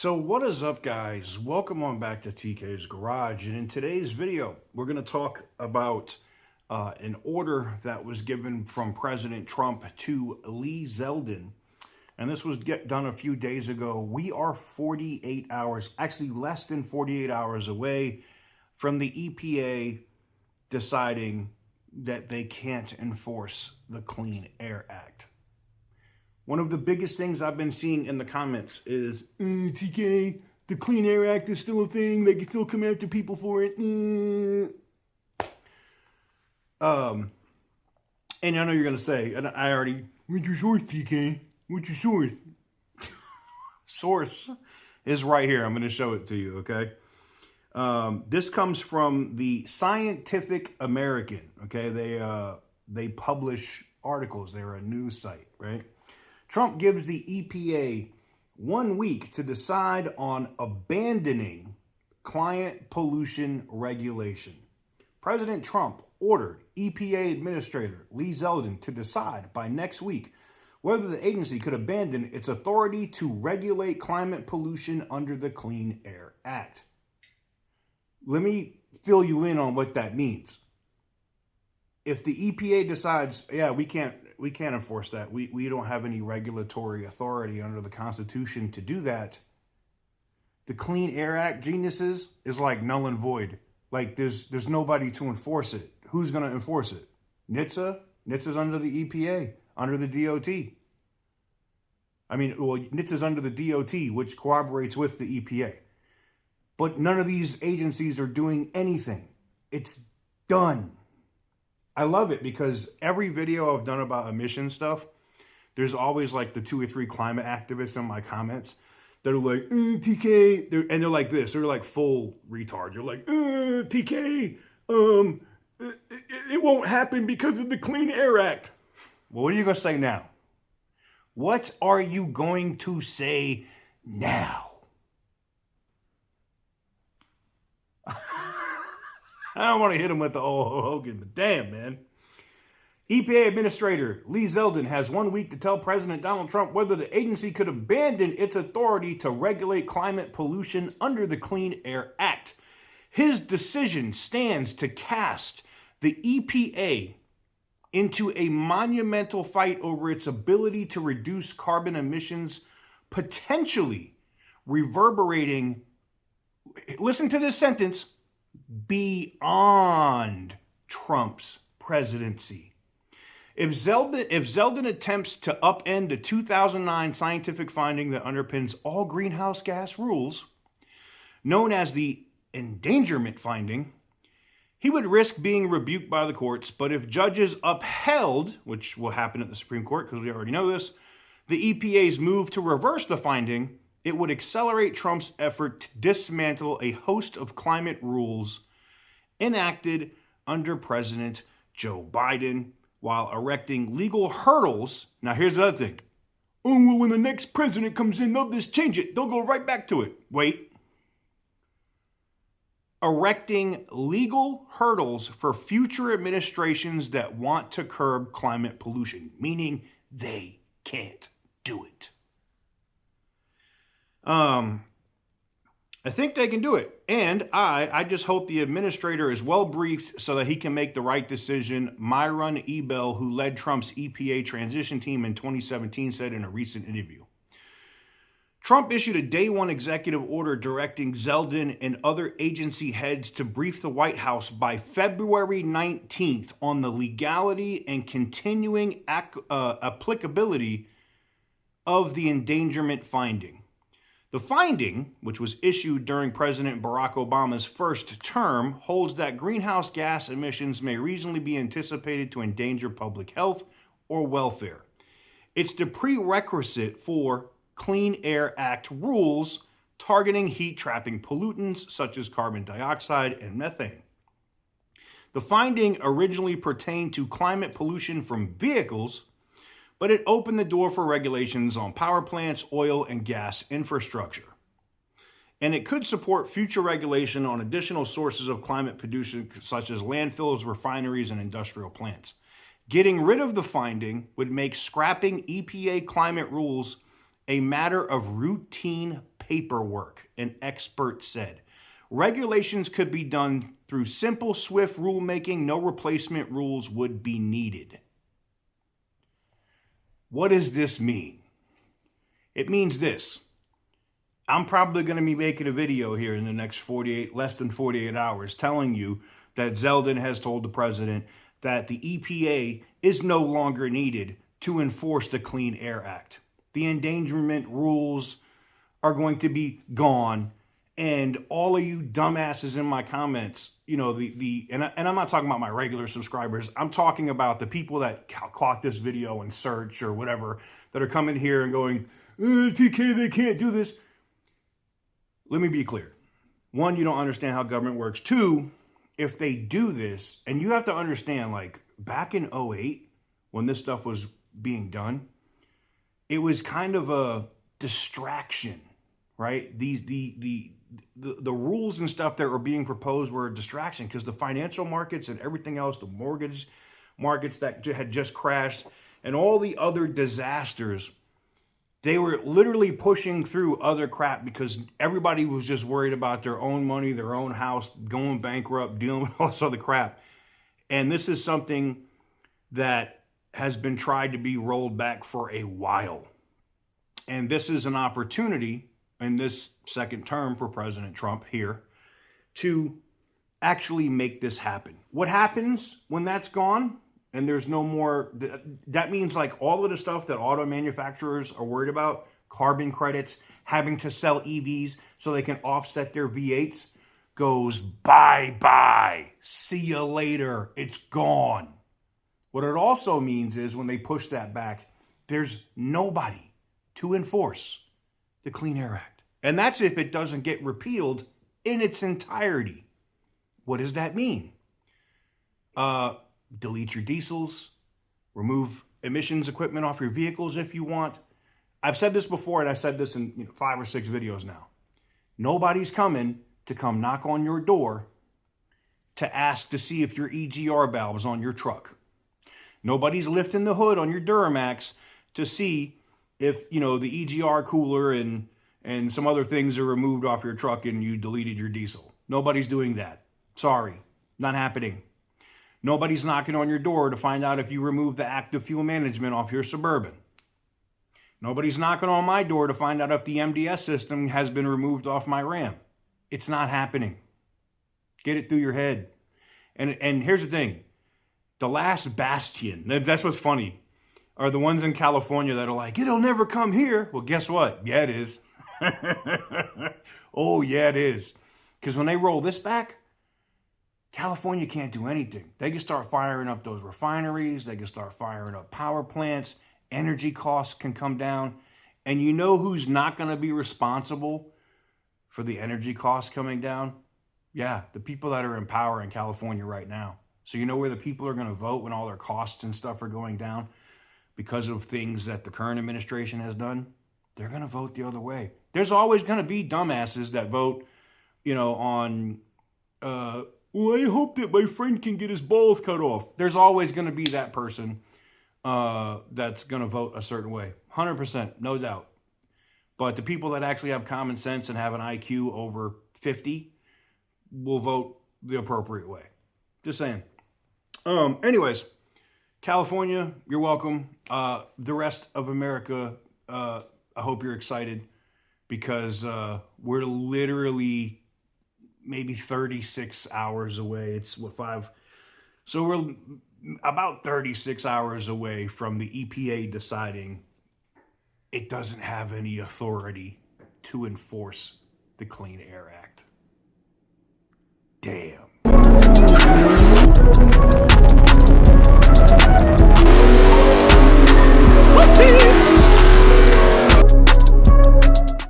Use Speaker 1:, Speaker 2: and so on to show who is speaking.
Speaker 1: So what is up, guys? Welcome on back to TK's Garage. And in today's video, we're going to talk about an order that was given from President Trump to Lee Zeldin. And this was done a few days ago. We are 48 hours, actually less than 48 hours away from the EPA deciding that they can't enforce the Clean Air Act. One of the biggest things I've been seeing in the comments is, TK, the Clean Air Act is still a thing. They can still come after people for it. And I know you're going to say, and I already, what's your source, TK? What's your source? Source is right here. I'm going to show it to you, okay? This comes from the Scientific American, okay? They publish articles. They're a news site, right? Trump gives the EPA 1 week to decide on abandoning client pollution regulation. President Trump ordered EPA Administrator Lee Zeldin to decide by next week whether the agency could abandon its authority to regulate climate pollution under the Clean Air Act. Let me fill you in on what that means. If the EPA decides, yeah, we can't enforce that. We don't have any regulatory authority under the Constitution to do that. The Clean Air Act, geniuses, is like null and void. Like there's nobody to enforce it. Who's going to enforce it? NHTSA? NHTSA's under the EPA, under the DOT. I mean, well, NHTSA's under the DOT, which cooperates with the EPA. But none of these agencies are doing anything. It's done. I love it because every video I've done about emission stuff, there's always like the 2 or 3 climate activists in my comments that are like, TK, and they're like this. They're like full retards. They're like, TK, it won't happen because of the Clean Air Act. Well, what are you going to say now? What are you going to say now? I don't want to hit him with the old Hogan, but damn, man. EPA Administrator Lee Zeldin has 1 week to tell President Donald Trump whether the agency could abandon its authority to regulate climate pollution under the Clean Air Act. His decision stands to cast the EPA into a monumental fight over its ability to reduce carbon emissions, potentially reverberating, listen to this sentence, beyond Trump's presidency. If Zeldin attempts to upend the 2009 scientific finding that underpins all greenhouse gas rules, known as the Endangerment finding, he would risk being rebuked by the courts. But if judges upheld, which will happen at the Supreme Court because we already know this, the EPA's move to reverse the finding, it would accelerate Trump's effort to dismantle a host of climate rules enacted under President Joe Biden while erecting legal hurdles. Now, here's the other thing. Oh, well, when the next president comes in, they'll just change it. They'll go right back to it. Wait. Erecting legal hurdles for future administrations that want to curb climate pollution, meaning they can't do it. I think they can do it. And I just hope the administrator is well briefed so that he can make the right decision. Myron Ebell, who led Trump's EPA transition team in 2017, said in a recent interview. Trump issued a day one executive order directing Zeldin and other agency heads to brief the White House by February 19th on the legality and continuing applicability of the endangerment finding. The finding, which was issued during President Barack Obama's first term, holds that greenhouse gas emissions may reasonably be anticipated to endanger public health or welfare. It's the prerequisite for Clean Air Act rules targeting heat-trapping pollutants such as carbon dioxide and methane. The finding originally pertained to climate pollution from vehicles, but it opened the door for regulations on power plants, oil, and gas infrastructure. And it could support future regulation on additional sources of climate pollution, such as landfills, refineries, and industrial plants. Getting rid of the finding would make scrapping EPA climate rules a matter of routine paperwork, an expert said. Regulations could be done through simple, swift rulemaking. No replacement rules would be needed. What does this mean? It means this. I'm probably going to be making a video here in the next less than 48 hours telling you that Zeldin has told the president that the EPA is no longer needed to enforce the Clean Air Act. The endangerment rules are going to be gone. And all of you dumbasses in my comments, you know, and I'm not talking about my regular subscribers. I'm talking about the people that caught this video in search or whatever, that are coming here and going, TK, they can't do this. Let me be clear. One, you don't understand how government works. Two, if they do this, and you have to understand, like back in 2008, when this stuff was being done, it was kind of a distraction, right? The rules and stuff that were being proposed were a distraction because the financial markets and everything else, the mortgage markets that had just crashed and all the other disasters, they were literally pushing through other crap because everybody was just worried about their own money, their own house, going bankrupt, dealing with all this other crap. And this is something that has been tried to be rolled back for a while. And this is an opportunity in this second term for President Trump here to actually make this happen. What happens when that's gone and there's no more, that means like all of the stuff that auto manufacturers are worried about, carbon credits, having to sell EVs so they can offset their V8s, goes bye-bye. See you later. It's gone. What it also means is when they push that back, there's nobody to enforce the Clean Air Act. And that's if it doesn't get repealed in its entirety. What does that mean? Delete your diesels, remove emissions equipment off your vehicles if you want. I've said this before, and I said this in 5 or 6 videos now. Nobody's coming to come knock on your door to ask to see if your EGR valve's on your truck. Nobody's lifting the hood on your Duramax to see if, the EGR cooler and some other things are removed off your truck and you deleted your diesel. Nobody's doing that. Sorry, not happening. Nobody's knocking on your door to find out if you removed the active fuel management off your Suburban. Nobody's knocking on my door to find out if the MDS system has been removed off my Ram. It's not happening. Get it through your head. And here's the thing. The last bastion, that's what's funny, are the ones in California that are like, it'll never come here. Well, guess what? Yeah, it is. Oh, yeah, it is. Because when they roll this back, California can't do anything. They can start firing up those refineries. They can start firing up power plants. Energy costs can come down. And you know who's not going to be responsible for the energy costs coming down? Yeah, the people that are in power in California right now. So you know where the people are going to vote when all their costs and stuff are going down because of things that the current administration has done? They're going to vote the other way. There's always going to be dumbasses that vote, on, well, I hope that my friend can get his balls cut off. There's always going to be that person that's going to vote a certain way. 100%, no doubt. But the people that actually have common sense and have an IQ over 50 will vote the appropriate way. Just saying. Anyways, California, you're welcome. The rest of America, I hope you're excited because we're literally maybe 36 hours away. It's what, 5? So we're about 36 hours away from the EPA deciding it doesn't have any authority to enforce the Clean Air Act.